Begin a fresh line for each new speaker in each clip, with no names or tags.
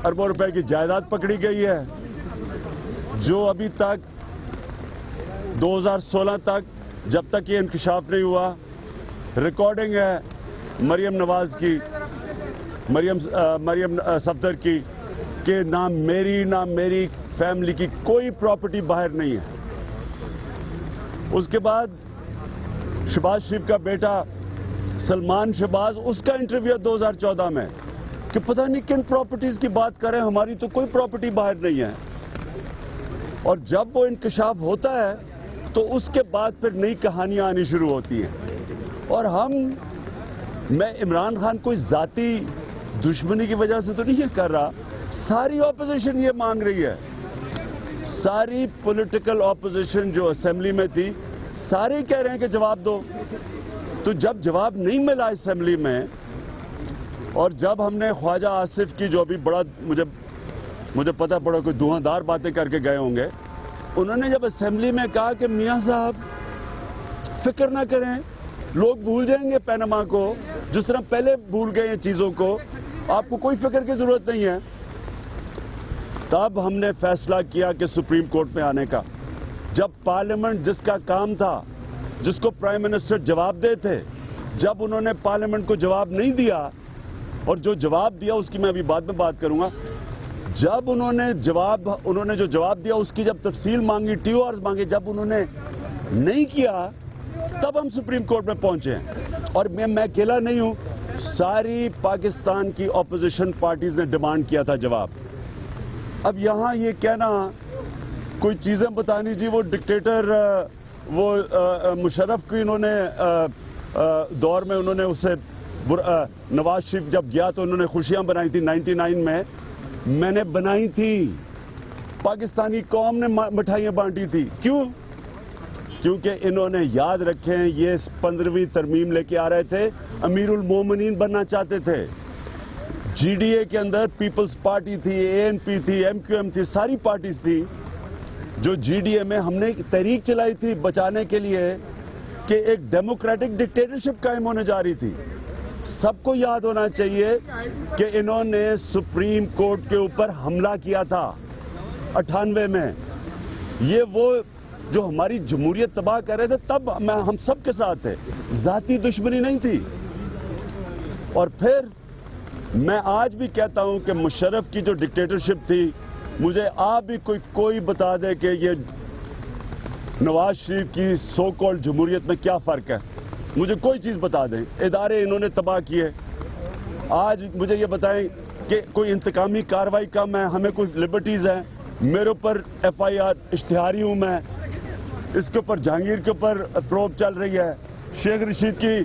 اربوں روپے کی جائیداد پکڑی گئی ہے جو ابھی تک 2016 تک جب تک یہ انکشاف نہیں ہوا ریکارڈنگ ہے مریم نواز کی مریم صفدر کی کہ نہ میری فیملی کی کوئی پراپرٹی باہر نہیں ہے. اس کے بعد شہباز شریف کا بیٹا سلمان شہباز اس کا انٹرویو 2014 میں کہ پتہ نہیں کن پراپرٹیز کی بات کر رہے ہیں ہماری تو کوئی پراپرٹی باہر نہیں ہے. اور جب وہ انکشاف ہوتا ہے تو اس کے بعد پھر نئی کہانیاں آنی شروع ہوتی ہیں. اور میں عمران خان کوئی ذاتی دشمنی کی وجہ سے تو نہیں کر رہا, ساری اپوزیشن یہ مانگ رہی ہے, ساری پولیٹیکل اپوزیشن جو اسمبلی میں تھی سارے کہہ رہے ہیں کہ جواب دو. تو جب جواب نہیں ملا اسمبلی میں اور جب ہم نے خواجہ آصف کی جو ابھی بڑا مجھے پتہ پڑا کوئی دھواندار باتیں کر کے گئے ہوں گے, انہوں نے جب اسمبلی میں کہا کہ میاں صاحب فکر نہ کریں لوگ بھول جائیں گے پینما کو جس طرح پہلے بھول گئے ہیں چیزوں کو, آپ کو کوئی فکر کی ضرورت نہیں ہے. تب ہم نے فیصلہ کیا کہ سپریم کورٹ میں آنے کا. جب پارلیمنٹ جس کا کام تھا جس کو پرائم منسٹر جواب دے تھے, جب انہوں نے پارلیمنٹ کو جواب نہیں دیا اور جو جواب دیا اس کی میں ابھی بعد میں بات کروں گا, جب انہوں نے جو جواب دیا اس کی جب تفصیل مانگی ٹی او آرز مانگے, جب انہوں نے نہیں کیا تب ہم سپریم کورٹ میں پہنچے ہیں. اور میں اکیلا نہیں ہوں, ساری پاکستان کی اپوزیشن پارٹیز نے ڈیمانڈ کیا تھا جواب. اب یہاں یہ کہنا کوئی چیزیں بتانی جی وہ ڈکٹیٹر وہ مشرف کی انہوں نے دور میں انہوں نے اسے نواز شریف جب گیا تو انہوں نے خوشیاں بنائی تھی 99 میں نے بنائی تھی, پاکستانی قوم نے مٹھائیاں بانٹی تھی. کیوں؟ کیونکہ انہوں نے یاد رکھیں یہ 15ویں ترمیم لے کے آ رہے تھے, امیر المومنین بننا چاہتے تھے. جی ڈی اے کے اندر پیپلز پارٹی تھی, اے این پی تھی, ایم کیو ایم تھی, ساری پارٹیز تھی. جو جی ڈی اے میں ہم نے تحریک چلائی تھی بچانے کے لیے کہ ایک ڈیموکریٹک ڈکٹیٹرشپ قائم ہونے جا رہی تھی. سب کو یاد ہونا چاہیے کہ انہوں نے سپریم کورٹ کے اوپر حملہ کیا تھا 98 میں. یہ وہ جو ہماری جمہوریت تباہ کر رہے تھے تب ہم سب کے ساتھ تھے, ذاتی دشمنی نہیں تھی. اور پھر میں آج بھی کہتا ہوں کہ مشرف کی جو ڈکٹیٹرشپ تھی, مجھے آپ بھی کوئی بتا دے کہ یہ نواز شریف کی سو کالڈ جمہوریت میں کیا فرق ہے, مجھے کوئی چیز بتا دیں. ادارے انہوں نے تباہ کیے. آج مجھے یہ بتائیں کہ کوئی انتقامی کارروائی کم ہے, ہمیں کوئی لبرٹیز ہیں, میرے اوپر ایف آئی آر اشتہاری ہوں میں, اس کے اوپر جہانگیر کے اوپر پروب چل رہی ہے, شیخ رشید کی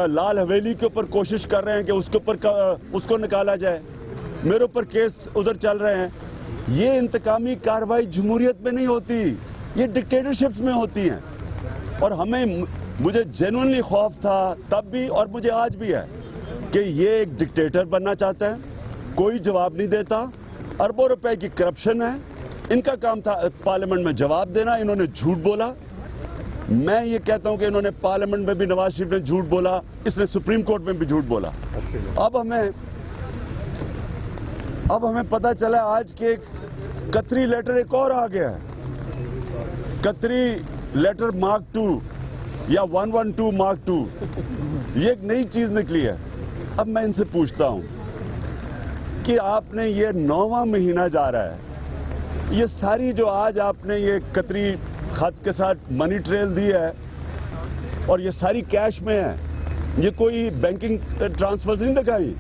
لال حویلی کے اوپر کوشش کر رہے ہیں کہ اس کو نکالا جائے, میرے اوپر کیس ادھر چل رہے ہیں. یہ انتقامی کارروائی جمہوریت میں نہیں ہوتی, یہ ڈکٹیٹرشپس میں ہوتی ہیں. اور مجھے جینوئنلی خوف تھا تب بھی اور مجھے آج بھی ہے کہ یہ ایک ڈکٹیٹر بننا چاہتا ہے, کوئی جواب نہیں دیتا, اربوں روپے کی کرپشن ہے. ان کا کام تھا پارلیمنٹ میں جواب دینا, انہوں نے جھوٹ بولا. میں یہ کہتا ہوں کہ انہوں نے پارلیمنٹ میں بھی نواز شریف نے جھوٹ بولا, اس نے سپریم کورٹ میں بھی جھوٹ بولا. اب ہمیں پتہ چلا آج کہ قطری لیٹر ایک اور آ گیا ہے, قطری لیٹر مارک 2 یا 112 مارک 2, یہ ایک نئی چیز نکلی ہے. اب میں ان سے پوچھتا ہوں کہ آپ نے یہ 9واں مہینہ جا رہا ہے, یہ ساری جو آج آپ نے یہ قطری خط کے ساتھ منی ٹریل دی ہے اور یہ ساری کیش میں ہے, یہ کوئی بینکنگ ٹرانسفرز نہیں دکھائی.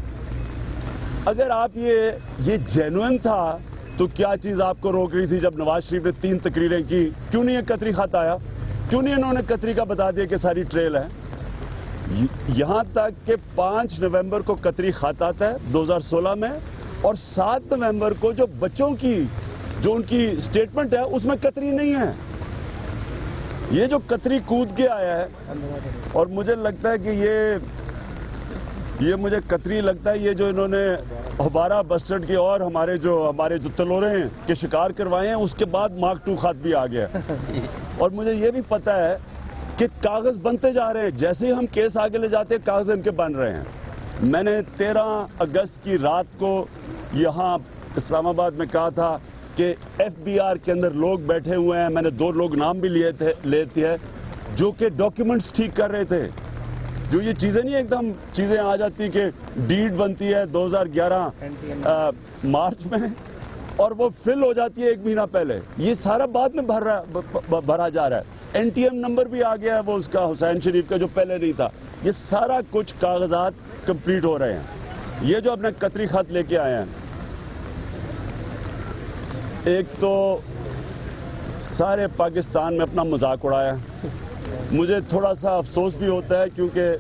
اگر آپ یہ جینوئن تھا تو کیا چیز آپ کو روک رہی تھی جب نواز شریف نے 3 تقریریں کی؟ کیوں نہیں یہ قطری خط آیا؟ کیوں نہیں انہوں نے قطری کا بتا دیا کہ ساری ٹریل ہے؟ یہاں تک کہ 5 نومبر کو قطری خط آتا ہے 2016 میں, اور 7 نومبر کو جو بچوں کی جو ان کی سٹیٹمنٹ ہے اس میں قطری نہیں ہے. یہ جو قطری کود کے آیا ہے, اور مجھے لگتا ہے کہ مجھے قطری لگتا ہے یہ جو انہوں نے ہبارہ بسٹرڈ کی اور ہمارے جو تلورے ہیں کے شکار کروائے ہیں, اس کے بعد مارک 2 خط بھی آ گیا. اور مجھے یہ بھی پتہ ہے کہ کاغذ بنتے جا رہے ہیں, جیسے ہی ہم کیس آگے لے جاتے ہیں کاغذ ان کے بن رہے ہیں. میں نے 13 اگست کی رات کو یہاں اسلام آباد میں کہا تھا کہ FBR کے اندر لوگ بیٹھے ہوئے ہیں, میں نے 2 لوگ نام بھی لیے تھے جو کہ ڈاکیومنٹس ٹھیک کر رہے تھے. جو یہ چیزیں نہیں ایک دم چیزیں آ جاتی کہ ڈیڈ بنتی ہے 2011 مارچ میں اور وہ فل ہو جاتی ہے 1 مہینہ پہلے, یہ سارا بعد میں بھرا جا رہا ہے. NTM نمبر بھی آ گیا ہے وہ اس کا حسین شریف کا جو پہلے نہیں تھا. یہ سارا کچھ کاغذات کمپلیٹ ہو رہے ہیں. یہ جو اپنے قطری خط لے کے آئے ہیں, ایک تو سارے پاکستان میں اپنا مذاق اڑایا. مجھے تھوڑا سا افسوس بھی ہوتا ہے کیونکہ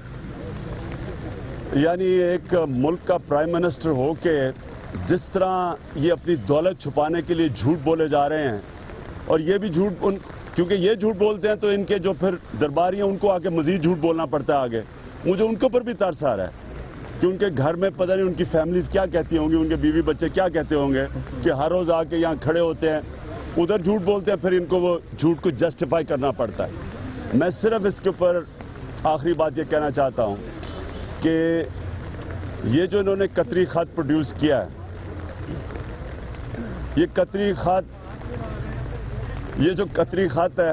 یعنی ایک ملک کا پرائم منسٹر ہو کے جس طرح یہ اپنی دولت چھپانے کے لیے جھوٹ بولے جا رہے ہیں, اور یہ بھی جھوٹ کیونکہ یہ جھوٹ بولتے ہیں تو ان کے جو پھر درباری ہیں ان کو آگے مزید جھوٹ بولنا پڑتا ہے آگے. مجھے ان کے اوپر بھی ترس آ رہا ہے کہ ان کے گھر میں پتہ نہیں ان کی فیملیز کیا کہتی ہوں گی, ان کے بیوی بچے کیا کہتے ہوں گے کہ ہر روز آ کے یہاں کھڑے ہوتے ہیں, ادھر جھوٹ بولتے ہیں, پھر ان کو وہ جھوٹ کو جسٹیفائی کرنا پڑتا ہے. میں صرف اس کے اوپر آخری بات یہ کہنا چاہتا ہوں کہ یہ جو انہوں نے قطری خط پروڈیوس کیا ہے, یہ جو قطری خط ہے,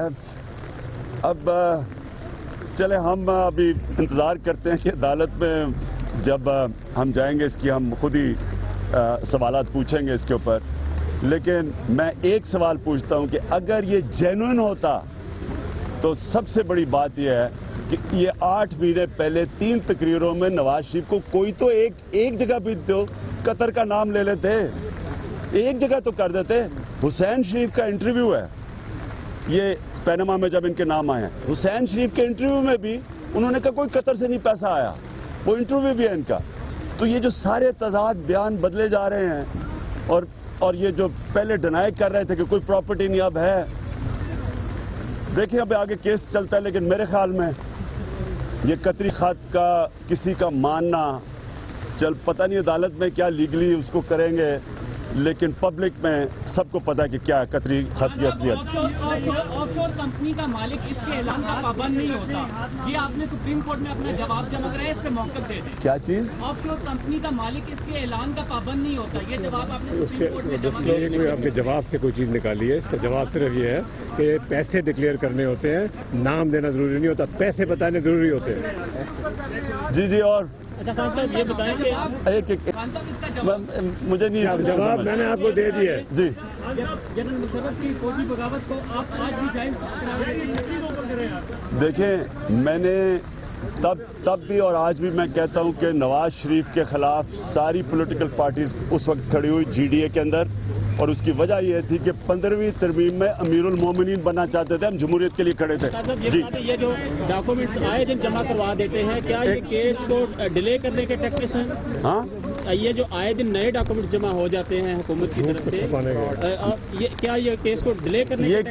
اب چلے ہم ابھی انتظار کرتے ہیں کہ عدالت میں جب ہم جائیں گے اس کی ہم خود ہی سوالات پوچھیں گے اس کے اوپر. لیکن میں ایک سوال پوچھتا ہوں کہ اگر یہ جینوئن ہوتا تو سب سے بڑی بات یہ ہے کہ یہ 8 مہینے پہلے 3 تقریروں میں نواز شریف کو کوئی تو ایک جگہ بھی تو قطر کا نام لے لیتے, ایک جگہ تو کر دیتے. حسین شریف کا انٹرویو ہے یہ پینما میں جب ان کے نام آئے ہیں, حسین شریف کے انٹرویو میں بھی انہوں نے کہا کوئی قطر سے نہیں پیسہ آیا, وہ انٹرویو بھی ہے ان کا. تو یہ جو سارے تضاد بیان بدلے جا رہے ہیں اور یہ جو پہلے ڈینائی کر رہے تھے کہ کوئی پراپرٹی نہیں اب ہے, دیکھیں اب آگے کیس چلتا ہے. لیکن میرے خیال میں یہ قطری خط کا کسی کا ماننا, چل پتہ نہیں عدالت میں کیا لیگلی اس کو کریں گے, لیکن پبلک میں سب کو پتا ہے کہ کیا ہے قطری خط کی اصلیت.
آف شور کمپنی کا مالک اس کے اعلان کا پابند نہیں ہوتا, یہ آپ نے سپریم کورٹ میں اپنا جواب جمع کرایا, اس پہ موقف دے دیں.
کیا چیز؟
آف شور کمپنی کا مالک اس کے اعلان کا پابند نہیں ہوتا, یہ جواب آپ نے سپریم کورٹ میں جمع کرایا.
آپ کے جواب سے کوئی چیز نکالی ہے, اس کا جواب صرف یہ ہے کہ پیسے ڈکلیئر کرنے ہوتے ہیں, نام دینا ضروری نہیں ہوتا, پیسے بتانے ضروری ہوتے ہیں.
جی اور
اچھا خان صاحب یہ بتائیں کہ
مجھے نہیں
جواب میں نے آپ کو دے دیا ہے.
جی
جنرل مشرف کی فوجی بغاوت کو آپ آج بھی جائز
دیکھیں, میں نے تب بھی اور آج بھی میں کہتا ہوں کہ نواز شریف کے خلاف ساری پولیٹیکل پارٹیز اس وقت کھڑی ہوئی GDA کے اندر, اور اس کی وجہ یہ تھی کہ 15ویں ترمیم میں امیر المومنین بننا چاہتے تھے, ہم جمہوریت کے لیے کھڑے تھے.
جی یہ جو ڈاکومنٹس آئے دن جمع کروا دیتے ہیں, کیا یہ کیس کو ڈیلے کرنے کے ٹیکٹکس ہیں؟
ہاں,
یہ جو آئے دن نئے ڈاکومنٹس جمع ہو جاتے ہیں حکومت کی طرف سے, کیا یہ کیس کو ڈیلے کرنے
یہ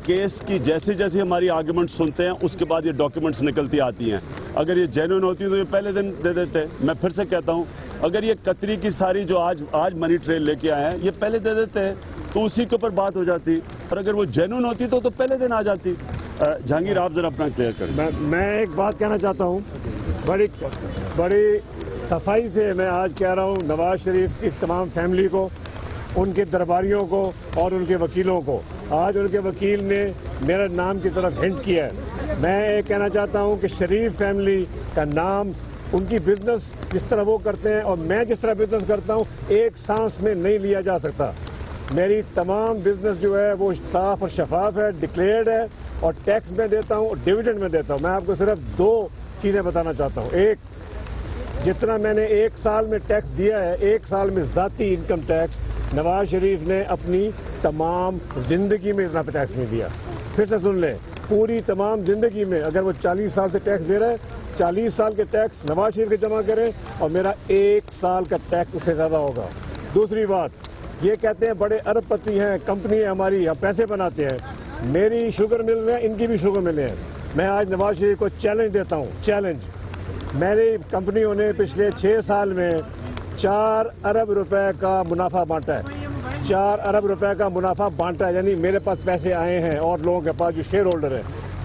کیس کی جیسے جیسے ہماری آرگومنٹ سنتے ہیں اس کے بعد یہ ڈاکیومنٹس نکلتی آتی ہیں. اگر یہ جینوئن ہوتی تو یہ پہلے دن دے دیتے. میں پھر سے کہتا ہوں, اگر یہ قطری کی ساری جو آج منی ٹریل لے کے آئے ہیں یہ پہلے دے دیتے تو اسی کے اوپر بات ہو جاتی, اور اگر وہ جینوئن ہوتی تو پہلے دن آ جاتی. جہانگیر آپ ذرا اپنا کلیئر کریں.
میں ایک بات کہنا چاہتا ہوں, بڑی صفائی سے میں آج کہہ رہا ہوں نواز شریف کی تمام فیملی کو, ان کے درباریوں کو اور ان کے وکیلوں کو. آج ان کے وکیل نے میرے نام کی طرف ہنٹ کیا ہے. میں یہ کہنا چاہتا ہوں کہ شریف فیملی کا نام, ان کی بزنس جس طرح وہ کرتے ہیں اور میں جس طرح بزنس کرتا ہوں, ایک سانس میں نہیں لیا جا سکتا. میری تمام بزنس جو ہے وہ صاف اور شفاف ہے, ڈکلیئرڈ ہے, اور ٹیکس میں دیتا ہوں اور ڈیویڈنڈ میں دیتا ہوں. میں آپ کو صرف 2 چیزیں بتانا چاہتا ہوں. ایک, جتنا میں نے 1 سال میں ٹیکس دیا ہے, 1 سال میں ذاتی انکم ٹیکس, نواز شریف نے اپنی تمام زندگی میں اتنا ٹیکس نہیں دیا. پھر سے سن لیں, پوری تمام زندگی میں اگر وہ 40 سال سے ٹیکس دے رہا ہے, 40 سال کے ٹیکس نواز شریف کے جمع کریں اور میرا 1 سال کا ٹیکس اس سے زیادہ ہوگا. دوسری بات, یہ کہتے ہیں بڑے ارب پتی ہیں, کمپنی ہے ہماری, ہم پیسے بناتے ہیں. میری شوگر مل ہیں, ان کی بھی شوگر ملیں ہیں. میں آج نواز شریف کو چیلنج دیتا ہوں, چیلنج. میری کمپنیوں نے پچھلے 6 سال میں 4 ارب روپے کا منافع بانٹا ہے. 4 ارب روپے کا منافع بانٹا ہے, یعنی میرے پاس پیسے آئے ہیں اور لوگوں کے پاس جو شیئر ہولڈر ہیں.